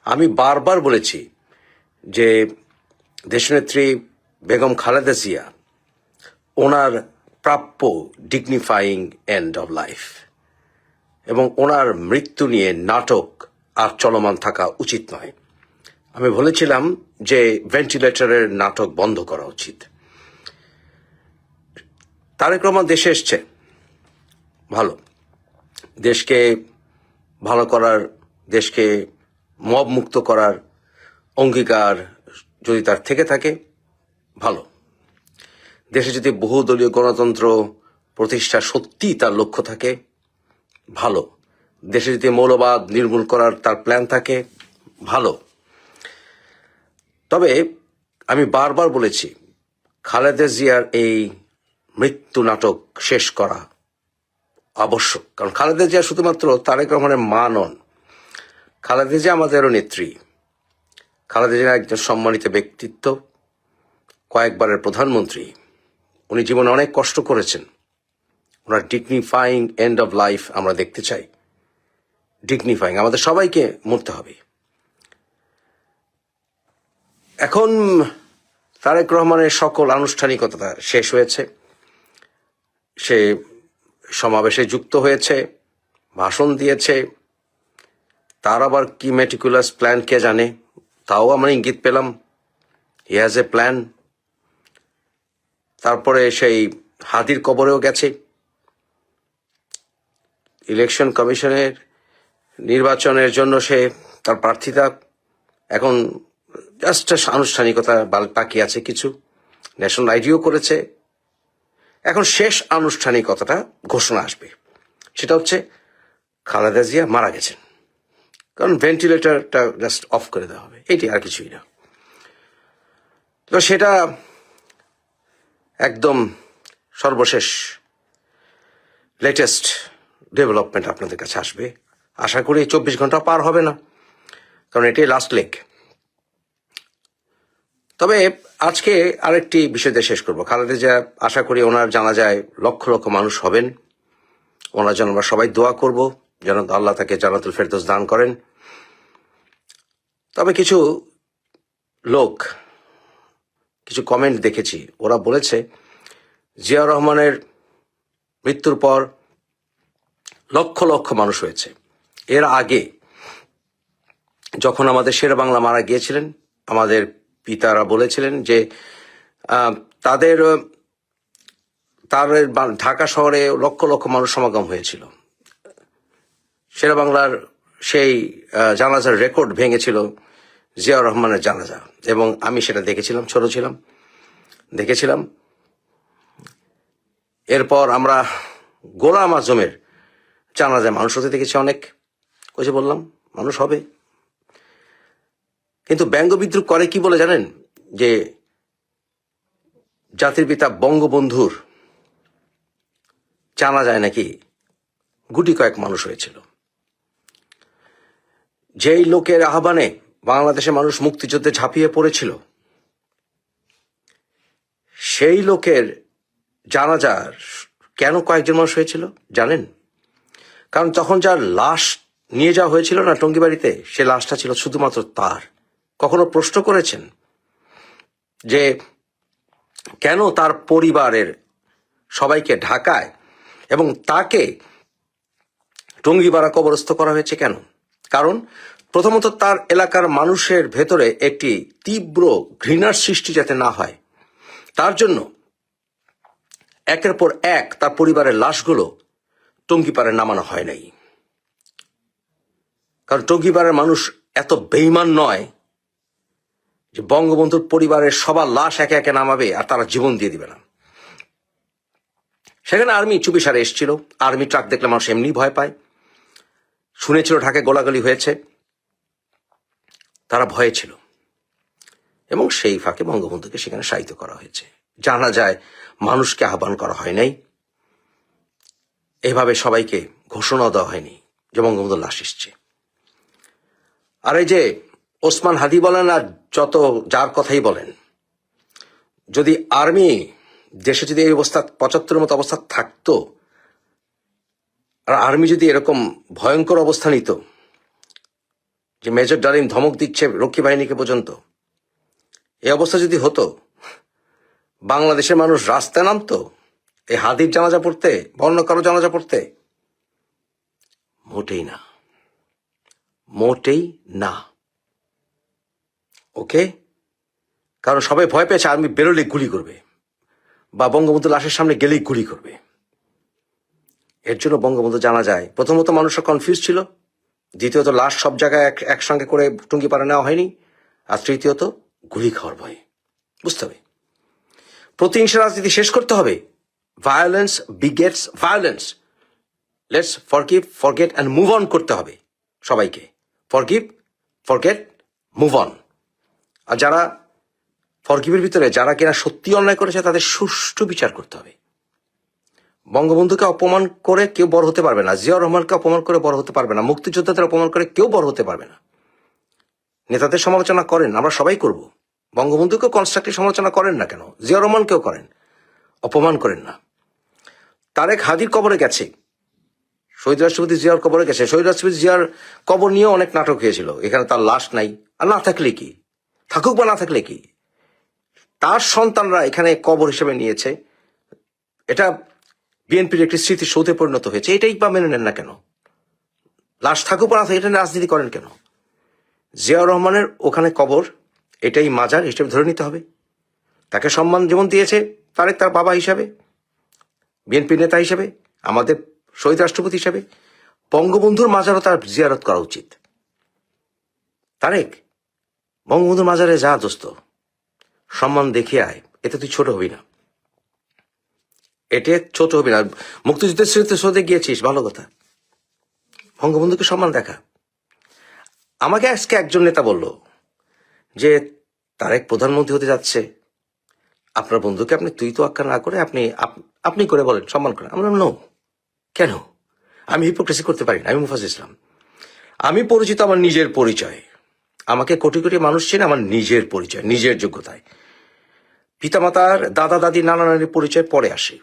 আমি বারবার বলেছি যে দেশনেত্রী বেগম খালেদা জিয়া ওনার প্রাপ্য ডিগনিফাইং এন্ড অব লাইফ, এবং ওনার মৃত্যু নিয়ে নাটক আর চলমান থাকা উচিত নয়। আমি বলেছিলাম যে ভেন্টিলেটরের নাটক বন্ধ করা উচিত। তারেক রহমান দেশে এসছে, ভালো, দেশকে ভালো করার, দেশকে মব মুক্ত করার অঙ্গীকার যদি তার থেকে থাকে ভালো। দেশে যদি বহুদলীয় গণতন্ত্র প্রতিষ্ঠা সত্যি তার লক্ষ্য থাকে ভালো। দেশে যদি মৌলবাদ নির্মূল করার তার প্ল্যান থাকে ভালো। তবে আমি বারবার বলেছি খালেদা জিয়ার এই মৃত্যু নাটক শেষ করা আবশ্যক। কারণ খালেদা জিয়া শুধুমাত্র তারেক রহমানের মা নন, খালেদা জিয়া আমাদেরও নেত্রী। খালেদা জিয়া একজন সম্মানিত ব্যক্তিত্ব, কয়েকবারের প্রধানমন্ত্রী। উনি জীবনে অনেক কষ্ট করেছেন। ওনার ডিগনিফাইং এন্ড অব লাইফ আমরা দেখতে চাই। ডিগনিফাইং, আমাদের সবাইকে মরতে হবে। এখন তারেক রহমানের সকল আনুষ্ঠানিকতা শেষ হয়েছে। সে সমাবেশে যুক্ত হয়েছে, ভাষণ দিয়েছে। তার আবার কি মেটিকুলাস প্ল্যান কে জানে, তাও আমরা ইঙ্গিত পেলাম। He has a plan. তারপরে সেই হাদির কবরেও গেছে। ইলেকশন কমিশনের নির্বাচনের জন্য সে তার প্রার্থিতা এখন জাস্ট আনুষ্ঠানিকতা বাকি আছে কিছু। ন্যাশনাল আইডিও করেছে। এখন শেষ আনুষ্ঠানিকতাটা ঘোষণা আসবে, সেটা হচ্ছে খালেদা জিয়া মারা গেছেন। কারণ ভেন্টিলেটরটা জাস্ট অফ করে দেওয়া হবে, এটি আর কিছুই না। তো সেটা একদম সর্বশেষ লেটেস্ট ডেভেলপমেন্ট আপনাদের কাছে আসবে। আশা করি 24 ঘন্টা পার হবে না, কারণ এটাই লাস্ট লেগ। তবে আজকে আরেকটি বিষয় দিয়ে শেষ করবো। খালেদা জিয়া, আশা করি ওনার জানাজায় লক্ষ লক্ষ মানুষ হবেন। ওনার জন্য আমরা সবাই দোয়া করব যেন আল্লাহ তাকে জান্নাতুল ফেরদৌস দান করেন। তবে কিছু লোক, কিছু কমেন্ট দেখেছি, ওরা বলেছে জিয়া রহমানের মৃত্যুর পর লক্ষ লক্ষ মানুষ হয়েছে। এর আগে যখন আমাদের শেরে বাংলা মারা গিয়েছিলেন, আমাদের পিতারা বলেছিলেন যে তার ঢাকা শহরে লক্ষ লক্ষ মানুষ সমাগম হয়েছিল। শেরে বাংলার সেই জানাজার রেকর্ড ভেঙেছিল জিয়া রহমানের জানাজা, এবং আমি সেটা দেখেছিলাম, ছোট ছিলাম, দেখেছিলাম। এরপর আমরা গোলাম আজমের জানাজায় মানুষ হতে দেখেছি অনেক। ওই যে বললাম, মানুষ হবে। কিন্তু ব্যঙ্গ বিদ্রুপ করে কি বলে জানেন? যে জাতির পিতা বঙ্গবন্ধুর জানা যায় নাকি গুটি কয়েক মানুষ হয়েছিল। যেই লোকের আহ্বানে বাংলাদেশের মানুষ মুক্তিযুদ্ধে ঝাঁপিয়ে পড়েছিল, সেই লোকের জানাজার কেন কয়েকজন মানুষ হয়েছিল জানেন? কারণ তখন যার লাশ নিয়ে যাওয়া হয়েছিল না টঙ্গিবাড়িতে, সে লাশটা ছিল শুধুমাত্র তার। কখনো প্রশ্ন করেছেন যে কেন তার পরিবারের সবাইকে ঢাকায় এবং তাকে টঙ্গিপাড়া কবরস্থ করা হয়েছে কেন? কারণ প্রথমত তার এলাকার মানুষের ভেতরে একটি তীব্র ঘৃণার সৃষ্টি যাতে না হয়, তার জন্য একের পর এক তার পরিবারের লাশগুলো টঙ্গিপাড়ায় নামানো হয় নাই। কারণ টঙ্গিপাড়ার মানুষ এত বেঈমান নয় যে বঙ্গবন্ধুর পরিবারের সবার লাশ একে একে নামাবে আর তারা জীবন দিয়ে দিবে না। সেখানে আর্মি চুপিসারে এসেছিল। আর্মি ট্রাক দেখলে মানুষ এমনি ভয় পায়। শুনেছিল ঢাকায় গোলাগুলি হয়েছে, তারা ভয়ে ছিল, এবং সেই ফাঁকে বঙ্গবন্ধুকে সেখানে শায়িত করা হয়েছে। জানা যায় মানুষকে আহ্বান করা হয় নাই, এভাবে সবাইকে ঘোষণা দেওয়া হয়নি যে বঙ্গবন্ধুর লাশ এসছে। আর এই যে ওসমান হাদি বলেন আর যত যার কথাই বলেন, যদি আর্মি দেশে যদি এই অবস্থা 75-এর মতো অবস্থা থাকতো, আর আর্মি যদি এরকম ভয়ঙ্কর অবস্থা নিত, যে মেজর ডালিম ধমক দিচ্ছে রক্ষী বাহিনীকে পর্যন্ত, এই অবস্থা যদি হতো, বাংলাদেশের মানুষ রাস্তায় নামতো এই হাদির জানাজা পড়তে বা অন্য কারো জানাজা পড়তে? মোটেই না, মোটেই না। ওকে, কারণ সবাই ভয় পেয়েছে আর্মি বেরোলে গুলি করবে বা বঙ্গবন্ধু লাশের সামনে গেলেই গুলি করবে। এর জন্য বঙ্গবন্ধু জানা যায় প্রথমত মানুষরা কনফিউজ ছিল, দ্বিতীয়ত লাশ সব জায়গায় একসঙ্গে করে টুঙ্গিপাড়া নেওয়া হয়নি, আর তৃতীয়ত গুলি খাওয়ার ভয়। বুঝতে হবে, প্রতিহিংসা রাজনীতি শেষ করতে হবে। Violence begets violence. Let's forgive, forget and move on করতে হবে সবাইকে। Forgive, forget, move on. আর যারা ফরগিভের ভিতরে যারা কিনা সত্যি অন্যায় করেছে তাদের সুষ্ঠু বিচার করতে হবে। বঙ্গবন্ধুকে অপমান করে কেউ বড় হতে পারবে না, জিয়াউর রহমানকে অপমান করে বড় হতে পারবে না, মুক্তিযোদ্ধাদের অপমান করে কেউ বড় হতে পারবে না। নেতাদের সমালোচনা করেন, আমরা সবাই করব। বঙ্গবন্ধুকেও কনস্ট্রাকটিভ সমালোচনা করেন না কেন, জিয়াউর রহমানকেও করেন, অপমান করেন না। তারেক হাদির কবরে গেছে, শহীদ রাষ্ট্রপতি জিয়ার কবরে গেছে। শহীদ রাষ্ট্রপতি জিয়ার কবর নিয়ে অনেক নাটক হয়েছিল, এখানে তার লাশ নাই। আর না থাকলে কি, থাকুক বা না থাকলে কি, তার সন্তানরা এখানে কবর হিসেবে নিয়েছে, এটা বিএনপির একটি স্মৃতিসৌধে পরিণত হয়েছে। এটাই বা মেনে নেন না কেন? লাশ থাকুক বা না থাকে, এটা রাজনীতি করেন কেন? জিয়াউর রহমানের ওখানে কবর, এটাই মাজার হিসেবে ধরে নিতে হবে। তাকে সম্মান যেমন দিয়েছে তারেক তার বাবা হিসাবে, বিএনপি নেতা হিসেবে, আমাদের শহীদ রাষ্ট্রপতি হিসাবে, বঙ্গবন্ধুর মাজারও তার জিয়ারত করা উচিত। তারেক, বঙ্গবন্ধুর মাজারে যা দোস্ত, সম্মান দেখিয়ে আয়, এতে তুই ছোট হবি না, এতে ছোট হবি না। মুক্তিযুদ্ধের স্মৃতিসৌধে গিয়েছিস, ভালো কথা, বঙ্গবন্ধুকে সম্মান দেখা। আমাকে আজকে একজন নেতা বলল যে তারেক প্রধানমন্ত্রী হতে যাচ্ছে, আপনার বন্ধুকে আপনি তুই তো আক্কা না করে আপনি করে বলেন, সম্মান করেন। আমরা নো, কেন? আমি হিপোক্রেসি করতে পারি না, আমি মুফাজ্জল ইসলাম। আমি পরিচিত আমার নিজের পরিচয়, আমাকে কোটি কোটি মানুষ চেনে আমার নিজের পরিচয়, নিজের যোগ্যতায়। পিতামাতার, দাদা দাদি, নানা নানির পরিচয় পরে আসে।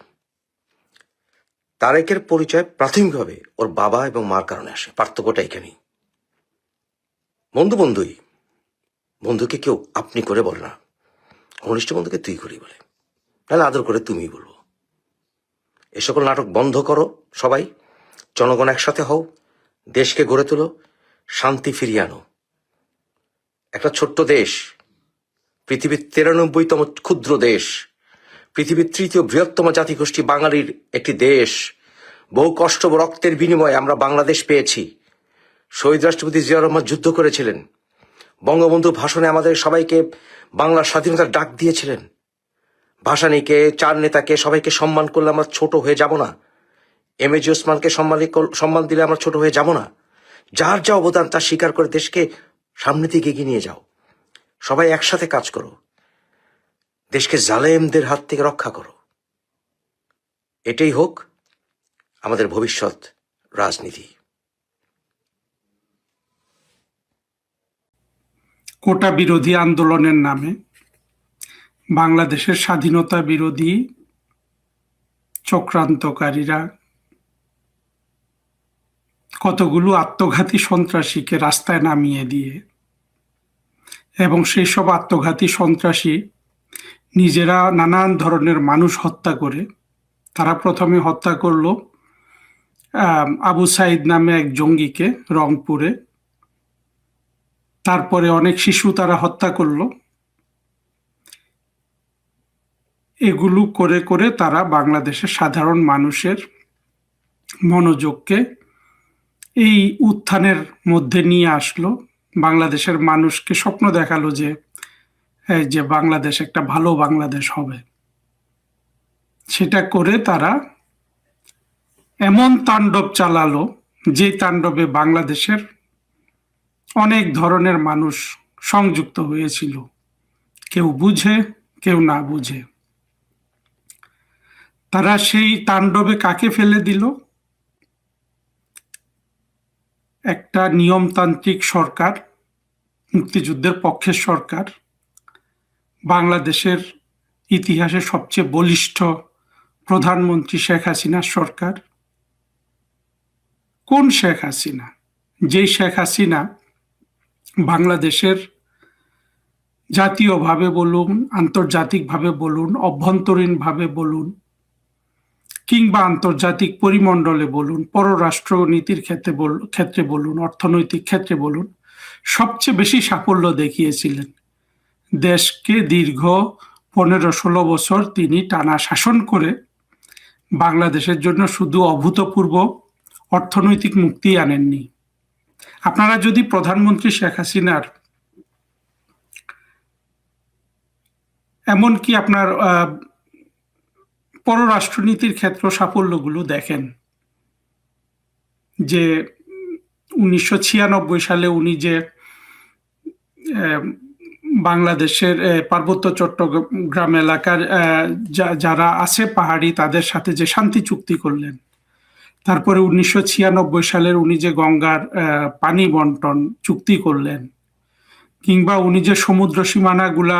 তারেকের পরিচয় প্রাথমিকভাবে ওর বাবা এবং মার কারণে আসে, পার্থক্যটা এখানেই। বন্ধু বন্ধুই, বন্ধুকে কেউ আপনি করে বলে না, ঘনিষ্ঠ বন্ধুকে তুই করেই বলে, তাহলে আদর করে তুমি বলবো। এ সকল নাটক বন্ধ করো সবাই, জনগণ একসাথে হও, দেশকে গড়ে তোলো, শান্তি ফিরিয়ে আনো। একটা ছোট্ট দেশ, পৃথিবীর 93তম ক্ষুদ্র দেশ, পৃথিবীর 3য় বৃহত্তম জাতিগোষ্ঠী বাঙালির একটি দেশ। বহু কষ্ট রক্তের বিনিময়ে আমরা বাংলাদেশ পেয়েছি। শহীদ রাষ্ট্রপতি জিয়াউর রহমান যুদ্ধ করেছিলেন, বঙ্গবন্ধু ভাষণে আমাদের সবাইকে বাংলার স্বাধীনতার ডাক দিয়েছিলেন। ভাসানীকে, চার নেতাকে, সবাইকে সম্মান করলে আমরা ছোট হয়ে যাব না। এমএজি ওসমানকে সম্মান দিলে আমরা ছোট হয়ে যাব না। যার যা অবদান তা স্বীকার করে দেশকে সামনের দিকে এগিয়ে নিয়ে যাও। সবাই একসাথে কাজ করো, দেশকে জালেমদের হাত থেকে রক্ষা করো। এটাই হোক আমাদের ভবিষ্যৎ রাজনীতি। কোটা বিরোধী আন্দোলনের নামে বাংলাদেশের স্বাধীনতা বিরোধী চক্রান্তকারীরা কতগুলো আত্মঘাতী সন্ত্রাসীকে রাস্তায় নামিয়ে দিয়ে, এবং সেই সব আত্মঘাতী সন্ত্রাসী নিজেরা নানান ধরনের মানুষ হত্যা করে, তারা প্রথমে হত্যা করলো আবু সাইদ নামে এক জঙ্গিকে রংপুরে, তারপরে অনেক শিশু তারা হত্যা করলো। এগুলো করে করে তারা বাংলাদেশের সাধারণ মানুষের মনোযোগকে এই উত্থানের মধ্যে নিয়ে আসলো। বাংলাদেশের মানুষকে স্বপ্ন দেখালো যে বাংলাদেশ একটা ভালো বাংলাদেশ হবে। সেটা করে তারা এমন তাণ্ডব চালালো, যে তাণ্ডবে বাংলাদেশের অনেক ধরনের মানুষ সংযুক্ত হয়েছিল, কেউ বুঝে কেউ না বুঝে। তারা সেই তাণ্ডবে কাকে ফেলে দিল? একটা নিয়মতান্ত্রিক সরকার, মুক্তিযুদ্ধের পক্ষের সরকার, বাংলাদেশের ইতিহাসে সবচেয়ে বলিষ্ঠ প্রধানমন্ত্রী শেখ হাসিনার সরকার। কোন শেখ হাসিনা? যেই শেখ হাসিনা বাংলাদেশের জাতীয়ভাবে বলুন, আন্তর্জাতিকভাবে বলুন, অভ্যন্তরীণভাবে বলুন, কিংবা আন্তর্জাতিক পরিমণ্ডলে বলুন, পররাষ্ট্র নীতির ক্ষেত্রে বলুন, অর্থনৈতিক ক্ষেত্রে বলুন, সবচেয়ে বেশি সাফল্য দেখিয়েছিলেন। দেশকে দীর্ঘ 15-16 বছর তিনি টানা শাসন করে বাংলাদেশের জন্য শুধু অভূতপূর্ব অর্থনৈতিক মুক্তি আনেননি। আপনারা যদি প্রধানমন্ত্রী শেখ হাসিনার এমনকি আপনার পররাষ্ট্রনীতির ক্ষেত্র সাফল্যগুলো দেখেন, যে 1996 সালে উনি যে বাংলাদেশের পার্বত্য চট্টগ্রাম এলাকার যারা আছে পাহাড়ি তাদের সাথে যে শান্তি চুক্তি করলেন, তারপরে 1996 সালের উনি যে গঙ্গার পানি বন্টন চুক্তি করলেন, কিংবা উনি যে সমুদ্র সীমানাগুলা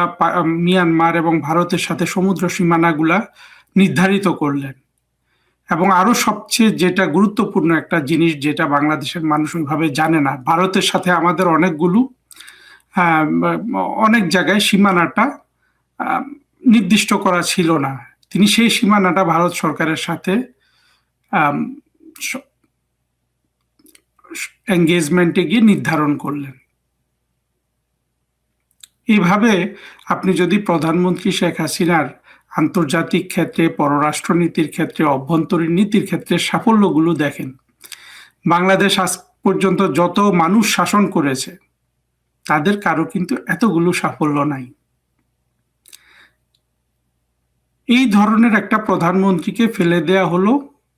মিয়ানমার এবং ভারতের সাথে সমুদ্র সীমানাগুলা নির্ধারিত করলেন, এবং আরো সবচেয়ে যেটা গুরুত্বপূর্ণ একটা জিনিস যেটা বাংলাদেশের মানুষ ওইভাবে জানে না, ভারতের সাথে আমাদের অনেক জায়গায় সীমানাটা নির্দিষ্ট করা ছিল না। তিনি সেই সীমানাটা ভারত সরকারের সাথে এঙ্গেজমেন্টে গিয়ে নির্ধারণ করলেন। এইভাবে আপনি যদি প্রধানমন্ত্রী শেখ হাসিনার আন্তর্জাতিক ক্ষেত্রে, পররাষ্ট্রনীতির ক্ষেত্রে, অভ্যন্তরীণ নীতির ক্ষেত্রে সাফল্যগুলো দেখেন, বাংলাদেশ আজ পর্যন্ত যত মানুষ শাসন করেছে তাদের কারো কিন্তু এতগুলো সাফল্য নাই। এই ধরনের একটা প্রধানমন্ত্রীকে ফেলে দেয়া হলো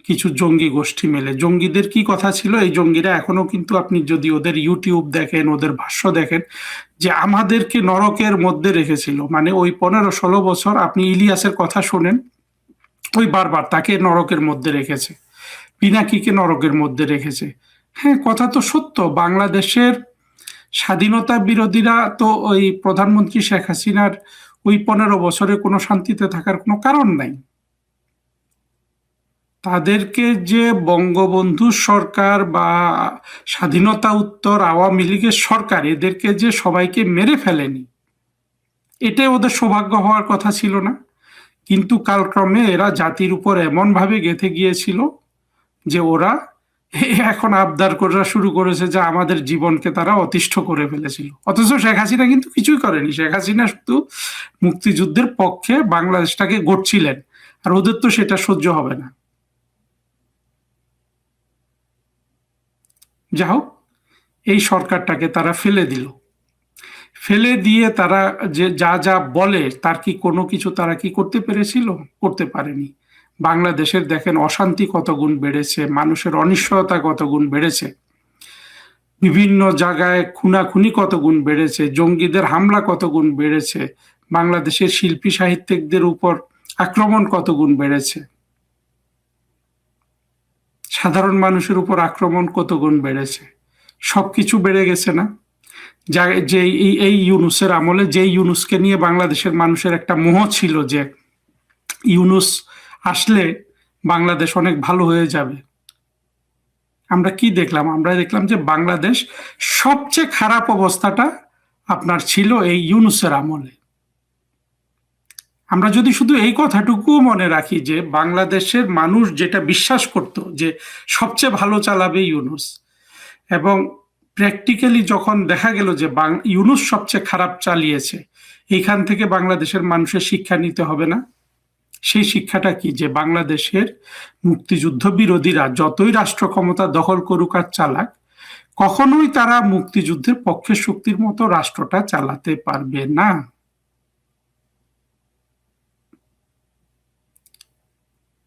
কিছু জঙ্গি গোষ্ঠী মিলে। জঙ্গিদের কি কথা ছিল, এই জঙ্গিরা এখনো কিন্তু আপনি যদি ওদের ইউটিউব দেখেন, ওদের ভাষ্য দেখেন, যে আমাদেরকে নরকের মধ্যে রেখেছিল। মানে ওই 15-16 বছর আপনি ইলিয়াসের কথা শোনেন, ওই বারবার তাকে নরকের মধ্যে রেখেছে, পিনাকিকে নরকের মধ্যে রেখেছে। হ্যাঁ, কথা তো সত্য। বাংলাদেশের স্বাধীনতা বিরোধীরা তো ওই প্রধানমন্ত্রী শেখ হাসিনার ওই 15 বছরে কোনো শান্তিতে থাকার কোনো কারণ নাই। তাদেরকে যে বঙ্গবন্ধু সরকার বা স্বাধীনতা উত্তর আওয়ামী লীগের সরকার এদেরকে যে সবাইকে মেরে ফেলেনি, এটাই ওদের সৌভাগ্য হওয়ার কথা ছিল না। কিন্তু কালক্রমে এরা জাতির উপর এমনভাবে গেঁথে গিয়েছিল যে ওরা এখন আবদার করা শুরু করেছে যে আমাদের জীবনকে তারা অতিষ্ঠ করে ফেলেছিল। অথচ শেখ হাসিনা কিন্তু কিছুই করেনি। শেখ হাসিনা শুধু মুক্তিযুদ্ধের পক্ষে বাংলাদেশটাকে গড়ছিলেন, আর ওদের তো সেটা সহ্য হবে না। যা হোক, এই সরকারটাকে তারা ফেলে দিল। ফেলে দিয়ে তারা যে যা যা বলে তার কি কোনো কিছু তারা কি করতে পেরেছিল? করতে পারেনি। বাংলাদেশের দেখেন অশান্তি কত গুণ বেড়েছে, মানুষের অনিশ্চয়তা কত গুণ বেড়েছে, বিভিন্ন জায়গায় খুনাখুনি কত গুণ বেড়েছে, জঙ্গিদের হামলা কত গুণ বেড়েছে, বাংলাদেশের শিল্পী সাহিত্যিকদের উপর আক্রমণ কত গুণ বেড়েছে, সাধারণ মানুষের উপর আক্রমণ কত গুণ বেড়েছে। সবকিছু বেড়ে গেছে না? যে এই ইউনুসের আমলে, যে ইউনুসকে নিয়ে বাংলাদেশের মানুষের একটা মোহ ছিল যে ইউনুস আসলে বাংলাদেশ অনেক ভালো হয়ে যাবে, আমরা কি দেখলাম? আমরা দেখলাম যে বাংলাদেশ সবচেয়ে খারাপ অবস্থাটা আপনার ছিল এই ইউনুসের আমলে। আমরা যদি শুধু এই কথাটুকু মনে রাখি যে বাংলাদেশের মানুষ যেটা বিশ্বাস করত যে সবচেয়ে ভালো চালাবে ইউনুস, এবং প্র্যাকটিক্যালি যখন দেখা গেল যে ইউনুস সবচেয়ে খারাপ চালিয়েছে, এইখান থেকে বাংলাদেশের মানুষের শিক্ষা নিতে হবে না? সেই শিক্ষাটা কি? যে বাংলাদেশের মুক্তিযুদ্ধ বিরোধীরা যতই রাষ্ট্র ক্ষমতা দখল করুক আর চালাক, কখনোই তারা মুক্তিযুদ্ধের পক্ষের শক্তির মতো রাষ্ট্রটা চালাতে পারবে না।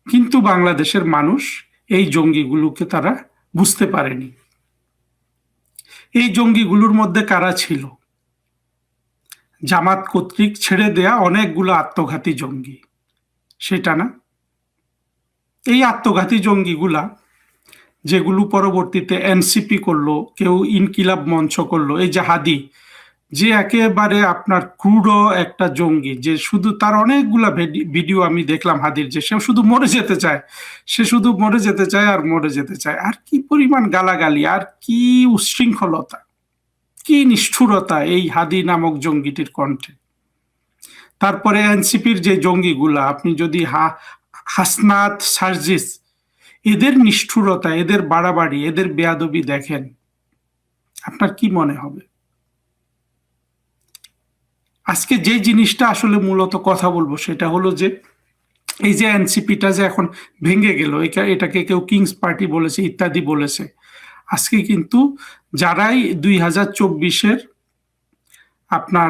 কিন্তু বাংলাদেশের মানুষ এই জঙ্গিগুলোকে তারা বুঝতে পারেনি। এই জঙ্গিগুলোর মধ্যে কারা ছিল? জামাত কর্তৃক ছেড়ে দেয়া অনেকগুলো আত্মঘাতী জঙ্গি, সেটা না? এই আত্মঘাতী জঙ্গিগুলা যেগুলো পরবর্তীতে এনসিপি করলো, কেউ ইনকিলাব মঞ্চ করলো, এই যে হাদি, যে একেবারে আপনার ক্রুডো একটা জঙ্গি, যে শুধু তার অনেকগুলা ভিডিও আমি দেখলাম হাদির, যে সে শুধু মরে যেতে চায়, সে শুধু মরে যেতে চায় আর মরে যেতে চায়। আর কি পরিমাণ গালাগালি, আর কি উচ্ছৃঙ্খলতা! কি নিষ্ঠুরতা এই হাদি নামক জঙ্গিটির কণ্ঠে। তারপরে এনসিপির যে জঙ্গিগুলা, আপনি যদি হাসনাত, সার্জিস, এদের নিষ্ঠুরতা, এদের বাড়াবাড়ি, এদের বেয়াদবি দেখেন, আপনার কি মনে হবে? আজকে যে জিনিসটা আসলে মূলত কথা বলবো সেটা হলো যে এই যে এনসিপিটা যে এখন ভেঙে গেল, এটাকে কেউ কিংস পার্টি বলেছে ইত্যাদি বলেছে, আজকে কিন্তু যারাই 2024-এর আপনার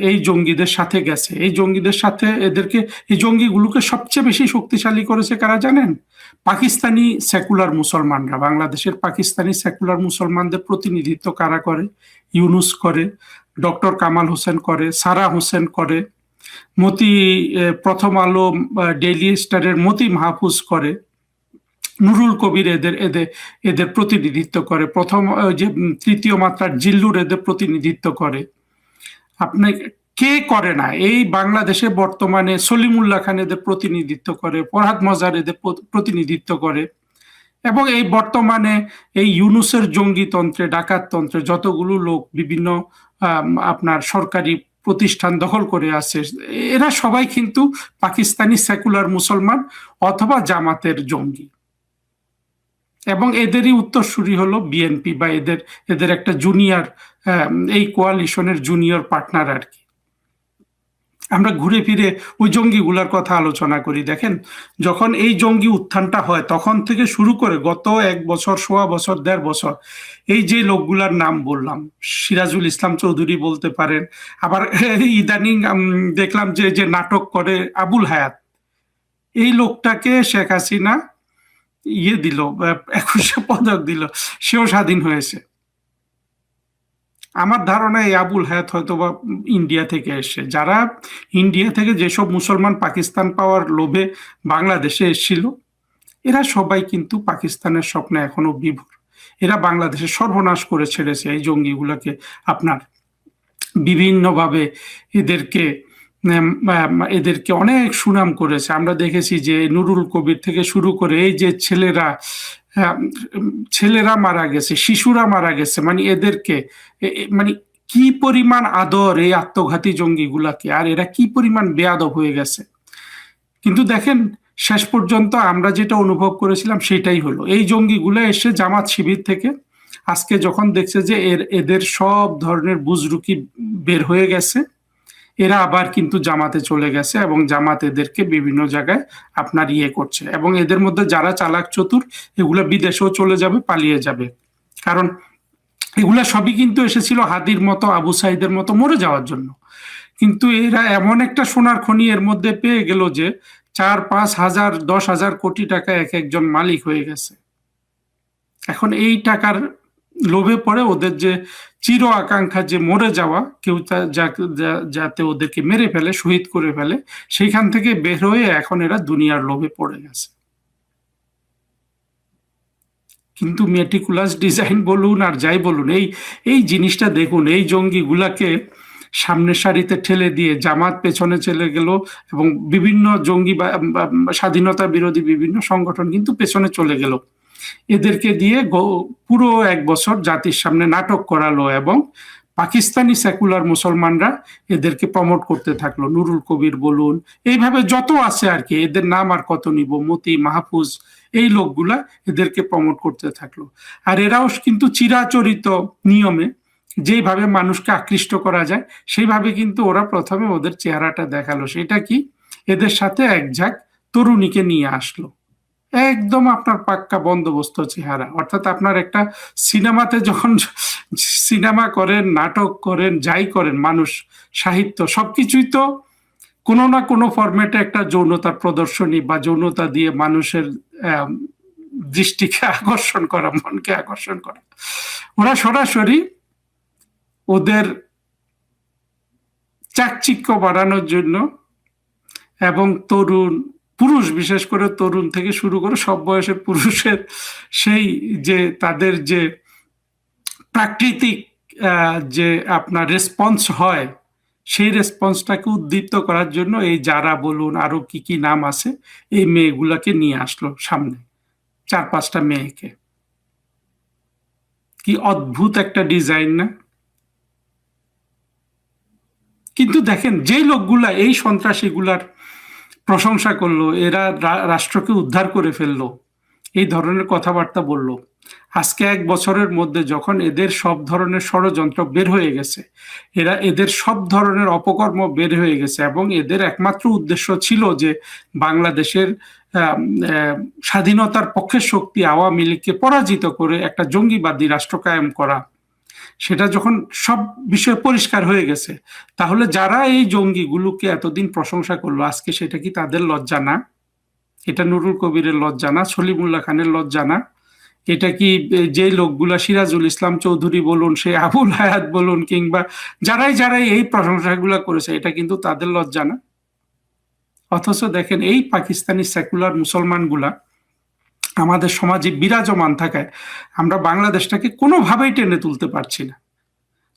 এই জঙ্গিদের সাথে গেছে, এই জঙ্গিদের সাথে এই জঙ্গিগুলোকে সবচেয়ে বেশি শক্তিশালী করেছে কারা জানেন? পাকিস্তানি সেকুলার মুসলমানরা। বাংলাদেশের পাকিস্তানি সেকুলার মুসলমানদের প্রতিনিধিত্ব কারা করে? ইউনুস করে, ডক্টর কামাল হোসেন করে, সারা হোসেন করে, মতি, প্রথম আলো, ডেইলি স্টারের মতি মাহফুজ করে, নুরুল কবির এদের এদের এদের প্রতিনিধিত্ব করে, প্রথম যে তৃতীয় মাত্রার জিল্লুর এদের প্রতিনিধিত্ব করে। আপনি কে করে না? এই বাংলাদেশে বর্তমানে সলিমুল্লাহ খান এদের প্রতিনিধিত্ব করে, ফরহাদ মজার এদের প্রতিনিধিত্ব করে, এবং এই বর্তমানে এই ইউনুসের জঙ্গিতন্ত্রে, ডাকাততন্ত্রে যতগুলো লোক বিভিন্ন আপনার সরকারি প্রতিষ্ঠান দখল করে আছে, এরা সবাই কিন্তু পাকিস্তানি সেকুলার মুসলমান অথবা জামাতের জঙ্গি। এবং এদেরই উত্তরসূরি হলো বিএনপি বা এদের একটা জুনিয়র, এই কোয়ালিশনের জুনিয়র পার্টনার আর কি। আমরা ঘুরে ফিরে ওই জঙ্গিগুলার কথা আলোচনা করি। দেখেন, যখন এই জঙ্গি উত্থানটা হয় তখন থেকে শুরু করে গত 1 বছর, সোয়া বছর, 1.5 বছর, এই যে লোকগুলার নাম বললাম, সিরাজুল ইসলাম চৌধুরী বলতে পারেন, আবার ইদানিং দেখলাম যে নাটক করে আবুল হায়াত, এই লোকটাকে শেখ হাসিনা দিল, 21শে পদক দিল, সেও স্বাধীন হয়েছে। আমার ধারণা এই আবুল হায়াত হয়তো বা ইন্ডিয়া থেকে এসে, যারা ইন্ডিয়া থেকে যেসব মুসলমান পাকিস্তান পাওয়ার লোভে বাংলাদেশে এসেছিল, এরা সবাই কিন্তু পাকিস্তানের স্বপ্নে এখনো বিভোর। এরা বাংলাদেশে সর্বনাশ করে ছেড়েছে এই জঙ্গিগুলোকে। আপনার বিভিন্নভাবে এদেরকে এদেরকে অনেক সুনাম করেছে। আমরা দেখেছি যে নুরুল কবির থেকে শুরু করে এই যে ছেলেরা মারা গেছে, শিশুরা মারা গেছে, মানে এদেরকে মানে কি পরিমাণ আদর এই আত্মঘাতী জঙ্গিগুলাকে, আর এরা কি পরিমাণ বেয়াদব হয়ে গেছে। কিন্তু দেখেন, শেষ পর্যন্ত আমরা যেটা অনুভব করেছিলাম সেটাই হলো, এই জঙ্গিগুলো এসে জামাত শিবির থেকে আজকে যখন দেখছে যে এদের সব ধরনের বুজরুকি বের হয়ে গেছে, এরা আবার কিন্তু জামাতে চলে গেছে এবং জামাত এদেরকে বিভিন্ন জায়গায় আপনার করছে। এবং এদের মধ্যে যারা চালাক চতুর, এগুলা বিদেশেও চলে যাবে, পালিয়ে যাবে। কারণ এগুলা সবই কিন্তু এসেছিল হাদির মতো, আবু সাইদের মতো মরে যাওয়ার জন্য। কিন্তু এরা এমন একটা সোনার খনি এর মধ্যে পেয়ে গেল যে 4-5 হাজার 10,000 কোটি টাকা এক একজন মালিক হয়ে গেছে। এখন এই টাকার লোভে পড়ে ওদের যে চির আকাঙ্ক্ষা যে মরে যাওয়া, কেউ যাতে ওদেরকে মেরে ফেলে, শহীদ করে ফেলে, সেইখান থেকে বের হয়ে এখন এরা দুনিয়ার লোভে পড়ে গেছে। কিন্তু মেটিকুলাস ডিজাইন বলুন আর যাই বলুন, এই জিনিসটা দেখুন, এই জঙ্গিগুলাকে সামনের সারিতে ঠেলে দিয়ে জামাত পেছনে চলে গেল এবং বিভিন্ন জঙ্গি বা স্বাধীনতা বিরোধী বিভিন্ন সংগঠন কিন্তু পেছনে চলে গেল। এদেরকে দিয়ে পুরো 1 বছর জাতির সামনে নাটক করালো এবং পাকিস্তানি সেকুলার মুসলমানরা এদেরকে প্রমোট করতে থাকলো। নুরুল কবির বলুন, এইভাবে যত আছে আর কি, এদের নাম আর কত নিব, মতি, মাহফুজ, এই লোকগুলা এদেরকে প্রমোট করতে থাকলো। আর এরাও কিন্তু চিরাচরিত নিয়মে যেভাবে মানুষকে আকৃষ্ট করা যায় সেইভাবে কিন্তু ওরা প্রথমে ওদের চেহারাটা দেখালো। সেটা কি? এদের সাথে এক ঝাঁক তরুণীকে নিয়ে আসলো, একদম আপনার পাক্কা বন্দোবস্ত চেহারা। অর্থাৎ আপনার একটা সিনেমাতে যখন সিনেমা করেন, নাটক করেন, যাই করেন, মানুষ, সাহিত্য, সবকিছুই তো কোনো না কোনো ফরম্যাটে একটা যৌনতার প্রদর্শনী বা যৌনতা দিয়ে মানুষের দৃষ্টিকে আকর্ষণ করা, মনকে আকর্ষণ করা। ওরা সরাসরি ওদের চাকচিক্য বাড়ানোর জন্য এবং তরুণ পুরুষ, বিশেষ করে তরুণ থেকে শুরু করে সব বয়সের পুরুষের সেই যে তাদের যে প্রাকৃতিক যে আপনার রেসপন্স হয়, সেই রেসপন্সটাকে উদ্দীপ্ত করার জন্য এই যারা বলুন, আরো কি কি নাম আছে, এই মেয়েগুলাকে নিয়ে আসলো সামনে, 4-5টা মেয়েকে। কি অদ্ভুত একটা ডিজাইন না? কিন্তু দেখেন যেই লোকগুলা এই সন্ত্রাসীগুলার প্রশংসা করলো, এরা রাষ্ট্রকে উদ্ধার করে ফেললো, এই ধরনের কথাবার্তা বলল, আজকে 1 বছরের মধ্যে যখন এদের সব ধরনের ষড়যন্ত্র বের হয়ে গেছে, এদের সব ধরনের অপকর্ম বের হয়ে গেছে, এবং এদের একমাত্র উদ্দেশ্য ছিল যে বাংলাদেশের স্বাধীনতার পক্ষের শক্তি আওয়ামী লীগকে পরাজিত করে একটা জঙ্গিবাদী রাষ্ট্র কায়েম করা, সেটা যখন সব বিষয় পরিষ্কার হয়ে গেছে, তাহলে যারা এই জঙ্গিগুলোকে এতদিন প্রশংসা করলো, আজকে সেটা কি তাদের লজ্জা না? এটা নুরুল কবিরের লজ্জা না? সলিমুল্লাহ খানের লজ্জা না? এটা কি যে লোকগুলা সিরাজুল ইসলাম চৌধুরী বলুন, সে আবুল হায়াত বলুন, কিংবা যারাই এই প্রশংসাগুলা করেছে, এটা কিন্তু তাদের লজ্জা না? অথচ দেখেন এই পাকিস্তানি সেকুলার মুসলমানগুলা আমাদের সমাজে বিরাজমান থাকায় আমরা বাংলাদেশটাকে কোনোভাবেই টেনে তুলতে পারছি না।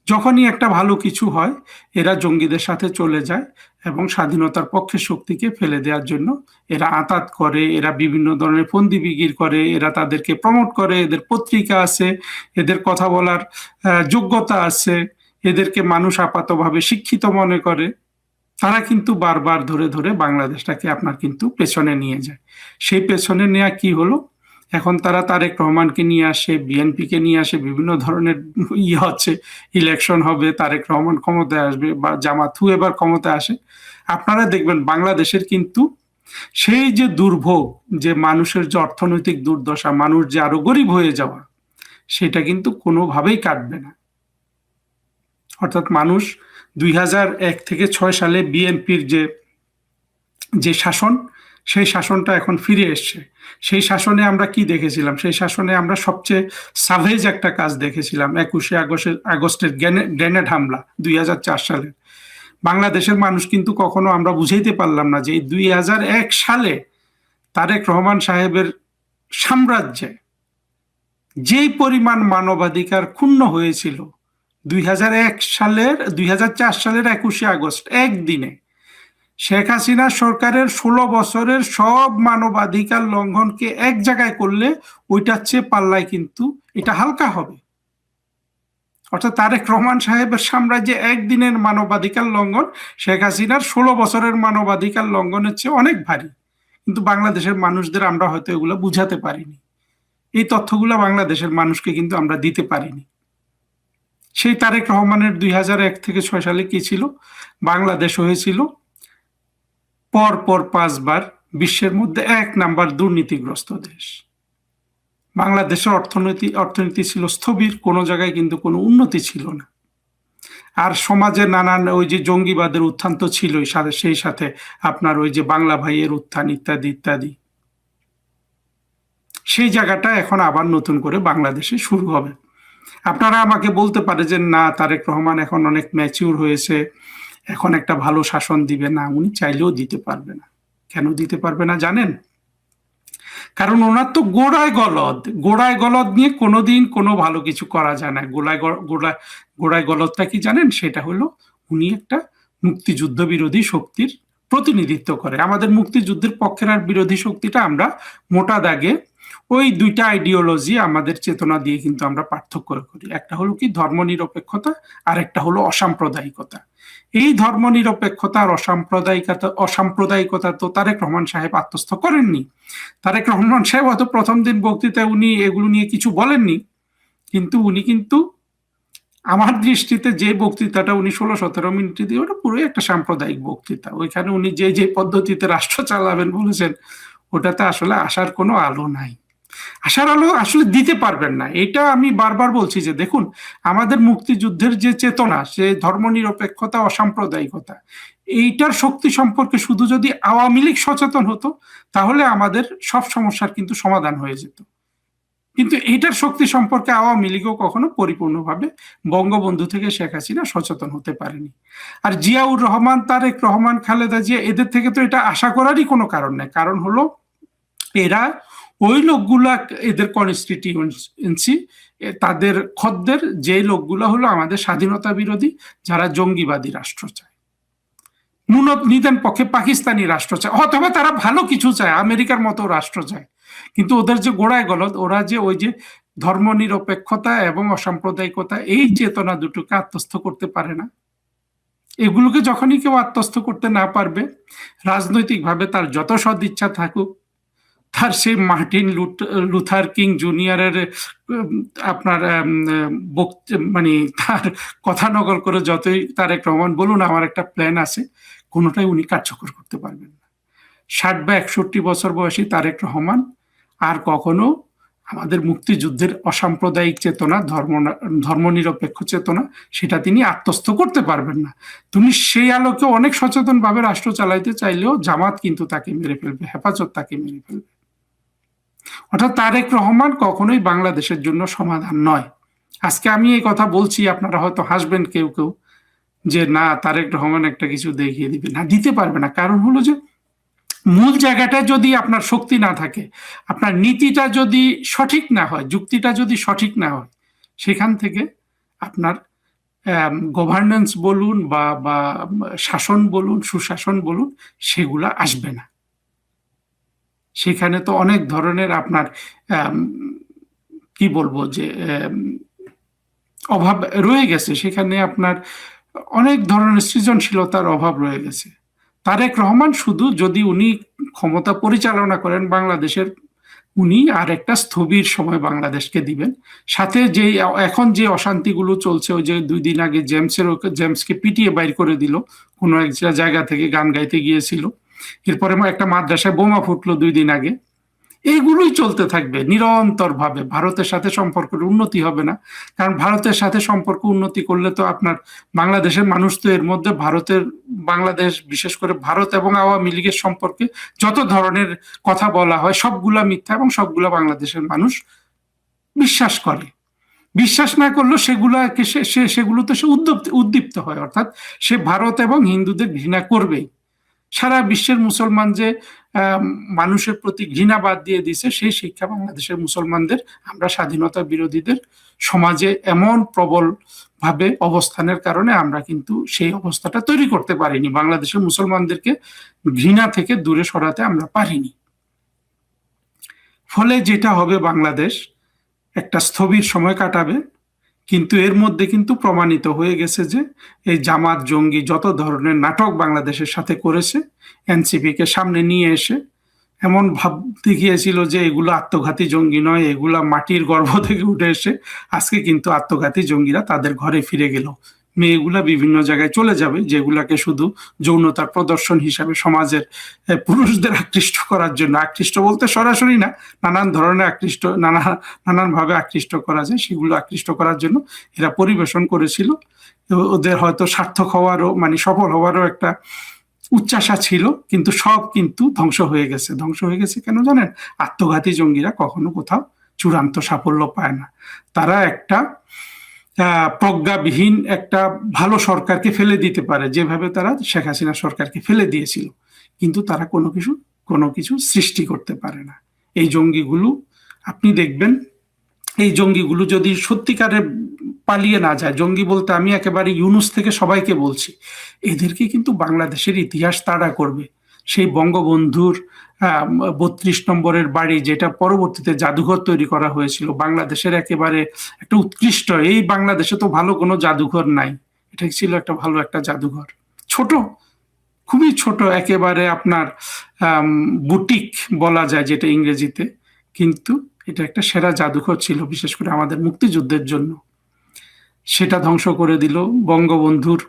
যখনই একটা ভালো কিছু হয়, এরা জঙ্গিদের সাথে চলে যায় এবং স্বাধীনতার পক্ষের শক্তিকে ফেলে দেওয়ার জন্য এরা আঁতাত করে, এরা বিভিন্ন ধরনের ফন্দি বিক্রি করে, এরা তাদেরকে প্রমোট করে, এদের পত্রিকা আছে, এদের কথা বলার যোগ্যতা আছে, এদেরকে মানুষ আপাতভাবে শিক্ষিত মনে করে। তারা কিন্তু বারবার ধরে ধরে বাংলাদেশটাকে আপনার কিন্তু পেছনে নিয়ে যায়। সেই পেছনে নেওয়া কি হলো? এখন তারা তারেক রহমানকে নিয়ে আসে, বিএনপিকে নিয়ে আসে, বিভিন্ন ধরনের হচ্ছে, ইলেকশন হবে, তারেক রহমান ক্ষমতায় আসবে বা জামাত এবার ক্ষমতায় আসে, আপনারা দেখবেন বাংলাদেশের কিন্তু সেই যে দুর্ভোগ, যে মানুষের যে অর্থনৈতিক দুর্দশা, মানুষ যে আরো গরিব হয়ে যাওয়া, সেটা কিন্তু কোনোভাবেই কাটবে না। অর্থাৎ মানুষ 2001 থেকে 6 সালে বিএনপির যে শাসন, সেই শাসনটা এখন ফিরে এসছে। সেই শাসনে আমরা কি দেখেছিলাম? সেই শাসনে আমরা সবচেয়ে সাভেজ একটা কাজ দেখেছিলাম 21শে আগস্টের গ্রেনেড হামলা 2004 সালে। বাংলাদেশের মানুষ কিন্তু কখনো আমরা বুঝাইতে পারলাম না যে 2001 সালে তারেক রহমান সাহেবের সাম্রাজ্যে যেই পরিমাণ মানবাধিকার ক্ষুণ্ণ হয়েছিল 2004 সালের 21শে আগস্ট একদিনে, শেখ হাসিনা সরকারের 16 বছরের সব মানবাধিকার লঙ্ঘনকে এক জায়গায় করলে ওইটার চেয়ে পাল্লায় কিন্তু এটা হালকা হবে। অর্থাৎ তারেক রহমান সাহেবের সাম্রাজ্যে একদিনের মানবাধিকার লঙ্ঘন শেখ হাসিনার 16 বছরের মানবাধিকার লঙ্ঘনের চেয়ে অনেক ভারী। কিন্তু বাংলাদেশের মানুষদের আমরা হয়তো এগুলো বুঝাতে পারিনি, এই তথ্যগুলো বাংলাদেশের মানুষকে কিন্তু আমরা দিতে পারিনি। সেই তারেক রহমানের 2001 থেকে 6 সালে কি ছিল? বাংলাদেশ হয়েছিল পর 5 বার বিশ্বের মধ্যে 1 নাম্বার দুর্নীতিগ্রস্ত দেশ। বাংলাদেশের অর্থনীতি ছিল স্থবির, কোনো জায়গায় কিন্তু কোনো উন্নতি ছিল না। আর সমাজে নানান ওই যে জঙ্গিবাদের উত্থান তো ছিলই, সেই সাথে আপনার ওই যে বাংলা ভাইয়ের উত্থান ইত্যাদি ইত্যাদি। সেই জায়গাটা এখন আবার নতুন করে বাংলাদেশে শুরু হবে। আপনারা আমাকে বলতে পারে যে না, তারেক রহমান এখন অনেক ম্যাচিউর হয়েছে, এখন একটা ভালো শাসন দিবে। না, উনি চাইলেও দিতে পারবে না। কেন দিতে পারবে না জানেন? কারণ ওনার তো গোড়ায় গলদ নিয়ে কোনোদিন কোনো ভালো কিছু করা যায় না। গোড়ায় গলদটা কি জানেন? সেটা হলো উনি একটা মুক্তিযুদ্ধ বিরোধী শক্তির প্রতিনিধিত্ব করে। আমাদের মুক্তিযুদ্ধের পক্ষের আর বিরোধী শক্তিটা আমরা মোটা দাগে ওই 2টা আইডিওলজি আমাদের চেতনা দিয়ে কিন্তু আমরা পার্থক্য করি। একটা হলো কি ধর্মনিরপেক্ষতা, আর একটা হলো অসাম্প্রদায়িকতা। এই ধর্মনিরপেক্ষতা আর অসাম্প্রদায়িকতা তো তারেক রহমান সাহেব আত্মস্থ করেননি। তারেক রহমান সাহেব হয়তো প্রথম দিন বক্তৃতায় উনি এগুলো নিয়ে কিছু বলেননি, কিন্তু উনি কিন্তু আমার দৃষ্টিতে যে বক্তৃতাটা উনি 16-17 মিনিটে দিয়ে, ওটা পুরোই একটা সাম্প্রদায়িক বক্তৃতা। ওইখানে উনি যে পদ্ধতিতে রাষ্ট্র চালাবেন বলেছেন, ওটাতে আসলে আশার কোনো আলো নাই। আশার আলো আসলে দিতে পারবেন না। এটা আমি বারবার বলছি যে দেখুন, আমাদের মুক্তিযুদ্ধের যে চেতনা, সে ধর্মনিরপেক্ষতা, অসাম্প্রদায়িকতা, এইটার শক্তি সম্পর্কে শুধু যদি আওয়ামী লীগ সচেতন হতো, তাহলে আমাদের সব সমস্যার কিন্তু সমাধান হয়ে যেত। কিন্তু এইটার শক্তি সম্পর্কে আওয়ামী লীগও কখনো পরিপূর্ণভাবে বঙ্গবন্ধু থেকে শেখ হাসিনা সচেতন হতে পারেনি। আর জিয়াউর রহমান, তারেক রহমান, খালেদা জিয়া, এদের থেকে তো এটা আশা করারই কোনো কারণ নেই। কারণ হলো এরা ওই লোকগুলা, এদের কনস্টিটিউয়েন্সি, তাদের খদ্দের যে লোকগুলা হলো আমাদের স্বাধীনতা বিরোধী, যারা জঙ্গিবাদী রাষ্ট্র চায়, নিদেন পক্ষে পাকিস্তানি রাষ্ট্র চায়, অথবা তারা ভালো কিছু চায়, আমেরিকার মতো রাষ্ট্র চায়। কিন্তু ওদের যে গোড়ায় গলদ, ওরা যে ওই যে ধর্মনিরপেক্ষতা এবং অসাম্প্রদায়িকতা, এই চেতনা দুটোকে আত্মস্থ করতে পারে না। এগুলোকে যখনই কেউ আত্মস্থ করতে না পারবে, রাজনৈতিকভাবে তার যত সদিচ্ছা থাকুক, তার সেই মার্টিন লুথার কিং জুনিয়রের আপনার মানে তার কথা নকল করে যতই তারেক রহমান বলুন আমার একটা প্ল্যান আছে, কোনোটাই উনি কার্যকর করতে পারবেন না। 60 বা 61 বছর বয়সী তারেক রহমান আর কখনো আমাদের মুক্তিযুদ্ধের অসাম্প্রদায়িক চেতনা, ধর্মনিরপেক্ষ চেতনা, সেটা তিনি আত্মস্থ করতে পারবেন না। তিনি সেই আলোকে অনেক সচেতনভাবে রাষ্ট্র চালাইতে চাইলেও জামাত কিন্তু তাকে মেরে ফেলবে, হেফাজত তাকে মেরে ফেলবে। অর্থাৎ তারেক রহমান কখনোই বাংলাদেশের জন্য সমাধান নয়। আজকে আমি এই কথা বলছি, আপনারা হয়তো হাসবেন কেউ কেউ যে না তারেক রহমান একটা কিছু দেখিয়ে দিবে, না, দিতে পারবে না। কারণ হলো যে মূল জায়গাটা যদি আপনার শক্তি না থাকে, আপনার নীতিটা যদি সঠিক না হয়, যুক্তিটা যদি সঠিক না হয়, সেখান থেকে আপনার গভর্নেন্স বলুন বা শাসন বলুন, সুশাসন বলুন, সেগুলা আসবে না। সেখানে তো অনেক ধরনের আপনার কি বলবো যে অভাব রয়ে গেছে, সেখানে আপনার অনেক ধরনের সৃজনশীলতার অভাব রয়ে গেছে। তারেক রহমান শুধু যদি উনি ক্ষমতা পরিচালনা করেন বাংলাদেশের, উনি আর একটা স্থবির সময় বাংলাদেশকে দিবেন। সাথে যে এখন যে অশান্তিগুলো চলছে, ওই যে 2 দিন আগে জেমসকে পিটিয়ে বাইর করে দিল, কোনো এক জায়গা থেকে গান গাইতে গিয়েছিল, এরপরে একটা মাদ্রাসায় বোমা ফুটলো 2 দিন আগে, এইগুলোই চলতে থাকবে নিরন্তর ভাবে। ভারতের সাথে সম্পর্কের উন্নতি হবে না, কারণ ভারতের সাথে সম্পর্ক উন্নতি করলে তো আপনার বাংলাদেশের মানুষ তো এর মধ্যে বাংলাদেশ, বিশেষ করে ভারত এবং আওয়ামী লীগের সম্পর্কে যত ধরনের কথা বলা হয় সবগুলা মিথ্যা এবং সবগুলা বাংলাদেশের মানুষ বিশ্বাস করে। বিশ্বাস না করলেও সেগুলোতে সে উদ্দীপ্ত হয়, অর্থাৎ সে ভারত এবং হিন্দুদের ঘৃণা করবেই। সারা বিশ্বের মুসলমান যে মানুষের প্রতি ঘৃণা বাদ দিয়ে দিছে, সেই শিক্ষা বাংলাদেশের মুসলমানদের আমরা স্বাধীনতা বিরোধীদের সমাজে এমন প্রবল ভাবে অবস্থানের কারণে আমরা কিন্তু সেই অবস্থাটা তৈরি করতে পারিনি। বাংলাদেশের মুসলমানদেরকে ঘৃণা থেকে দূরে সরাতে আমরা পারিনি। ফলে যেটা হবে, বাংলাদেশ একটা স্থবির সময় কাটাবে। কিন্তু এর মধ্যে কিন্তু প্রমাণিত হয়ে গেছে যে এই জামাত জঙ্গি যত ধরনের নাটক বাংলাদেশের সাথে করেছে, এনসিপিকে সামনে নিয়ে এসে এমন ভাব দেখিয়েছিল যে এগুলো আত্মঘাতী জঙ্গি নয়, এগুলা মাটির গর্ভ থেকে উঠে এসে আজকে কিন্তু আত্মঘাতী জঙ্গিরা তাদের ঘরে ফিরে গেল। মেয়েগুলা বিভিন্ন জায়গায় চলে যাবে, যেগুলাকে শুধু যৌনতার প্রদর্শন হিসাবে সমাজের পুরুষদের আকৃষ্ট করার জন্য, আকৃষ্ট বলতে সরাসরি না, নানান ধরনের আকৃষ্ট, নানানভাবে আকৃষ্ট করা যায়, সেগুলো আকৃষ্ট করার জন্য এরা পরিবেশন করেছিল। ওদের হয়তো সার্থক হওয়ারও, মানে সফল হওয়ারও একটা উচ্চাশা ছিল, কিন্তু সব কিন্তু ধ্বংস হয়ে গেছে। ধ্বংস হয়ে গেছে কেন জানেন? আত্মঘাতী জঙ্গিরা কখনো কোথাও চূড়ান্ত সাফল্য পায় না। তারা একটা প্রজ্ঞাবিহীন একটা ভালো সরকারকে ফেলে দিতে পারে, যেভাবে তারা শেখ হাসিনা সরকারকে ফেলে দিয়েছিল, কিন্তু তারা কোনো কিছু সৃষ্টি করতে পারে না। এই জঙ্গিগুলো আপনি দেখবেন, এই জঙ্গিগুলো যদি সত্যিকারে পালিয়ে না যায়, জঙ্গি বলতে আমি একেবারে ইউনুস থেকে সবাইকে বলছি, এদেরকে কিন্তু বাংলাদেশের ইতিহাস তাড়া করবে। সেই বঙ্গবন্ধুর 32 নম্বরের বাড়ি, যেটা পরবর্তীতে জাদুঘর তৈরি করা হয়েছিল, বাংলাদেশের একেবারে একটা উৎকৃষ্ট, এই বাংলাদেশে তো ভালো কোনো জাদুঘর নাই, এটা ছিল একটা ভালো একটা জাদুঘর, ছোট, খুবই ছোট, একেবারে আপনার বুটিক বলা যায় যেটা ইংরেজিতে, কিন্তু এটা একটা সেরা জাদুঘর ছিল, বিশেষ করে আমাদের মুক্তিযুদ্ধের জন্য। সেটা ধ্বংস করে দিল। বঙ্গবন্ধুর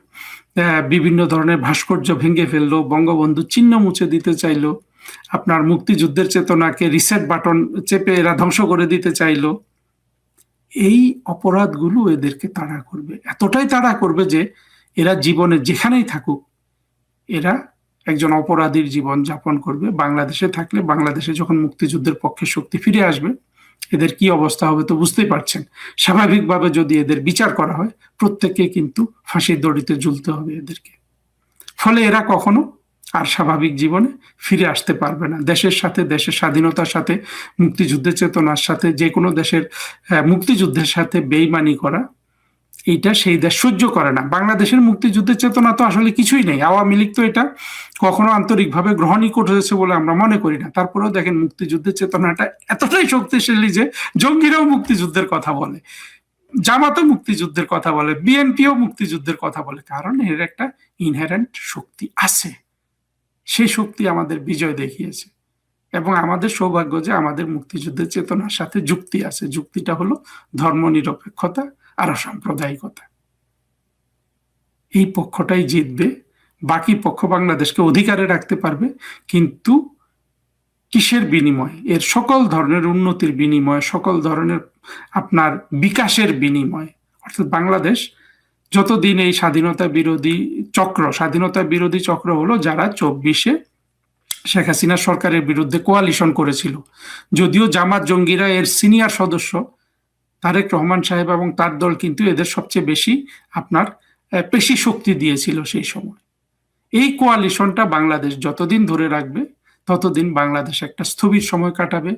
বিভিন্ন ধরনের ভাস্কর্য ভেঙে ফেললো, বঙ্গবন্ধুর চিহ্ন মুছে দিতে চাইলো, আপনার মুক্তিযুদ্ধের চেতনাকে রিসেট বাটন চেপে এরা ধ্বংস করে দিতে চাইলো। এই অপরাধগুলো এদেরকে তাড়া করবে, এতটাই তাড়া করবে যে এরা জীবনে যেখানেই থাকুক এরা একজন অপরাধীর জীবন যাপন করবে। বাংলাদেশে থাকলে, বাংলাদেশে যখন মুক্তিযুদ্ধের পক্ষে শক্তি ফিরে আসবে, এদের কি অবস্থা হবে তো বুঝতেই পারছেন। স্বাভাবিকভাবে যদি এদের বিচার করা হয়, প্রত্যেককে কিন্তু ফাঁসির দড়িতে ঝুলতে হবে এদেরকে। ফলে এরা কখনো আর স্বাভাবিক জীবনে ফিরে আসতে পারবে না। দেশের সাথে, দেশের স্বাধীনতার সাথে, মুক্তিযুদ্ধের চেতনার সাথে, যে কোনো দেশের মুক্তিযুদ্ধের সাথে বেইমানি করা, এইটা সেই দেশ সহ্য করে না। বাংলাদেশের মুক্তিযুদ্ধের চেতনা তো আসলে কিছুই নেই। আওয়ামী লীগ তো এটা কখনো আন্তরিকভাবে গ্রহণই করেছে বলে আমরা মনে করি না। তারপরেও দেখেন মুক্তিযুদ্ধের চেতনাটা এতটাই শক্তিশালী যে জঙ্গিরাও মুক্তিযুদ্ধের কথা বলে। জামাতও মুক্তিযুদ্ধের কথা বলে, বিএনপিও মুক্তিযুদ্ধের কথা বলে, কারণ এর একটা ইনহেরেন্ট শক্তি আছে। সেই শক্তি আমাদের বিজয় দেখিয়েছে এবং আমাদের সৌভাগ্য যে আমাদের মুক্তিযুদ্ধের চেতনার সাথে যুক্তি আছে। যুক্তিটা হলো ধর্মনিরপেক্ষতা আর অসাম্প্রদায়িকতা। এই পক্ষটাই জিতবে, বাকি পক্ষ বাংলাদেশকে অধিকারে রাখতে পারবে, কিন্তু কিসের বিনিময়ে? এর সকল ধরনের উন্নতির বিনিময়ে, সকল ধরনের আপনার বিকাশের বিনিময়ে। অর্থাৎ বাংলাদেশ যতদিন এই স্বাধীনতা বিরোধী চক্র হলো যারা 24-এ শেখ হাসিনা সরকারের বিরুদ্ধে কোয়ালিশন করেছিল। যদিও জামাত জঙ্গিরা এর সিনিয়র সদস্য, তারেক রহমান সাহেব এবং তার দল কিন্তু এদের সবচেয়ে বেশি আপনার পেশি শক্তি দিয়েছিল সেই সময়। এই কোয়ালিশনটা বাংলাদেশ যতদিন ধরে রাখবে ততদিন বাংলাদেশ একটা স্থবির সময় কাটাবে,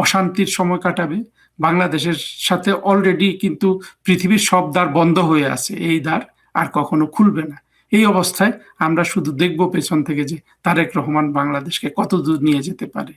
অশান্তির সময় কাটাবে। বাংলাদেশের সাথে অলরেডি কিন্তু পৃথিবীর সব দ্বার বন্ধ হয়ে আছে, এই দ্বার আর কখনো খুলবে না। এই অবস্থায় আমরা শুধু দেখব পেছন থেকে যে তারেক রহমান বাংলাদেশকে কত দূর নিয়ে যেতে পারে।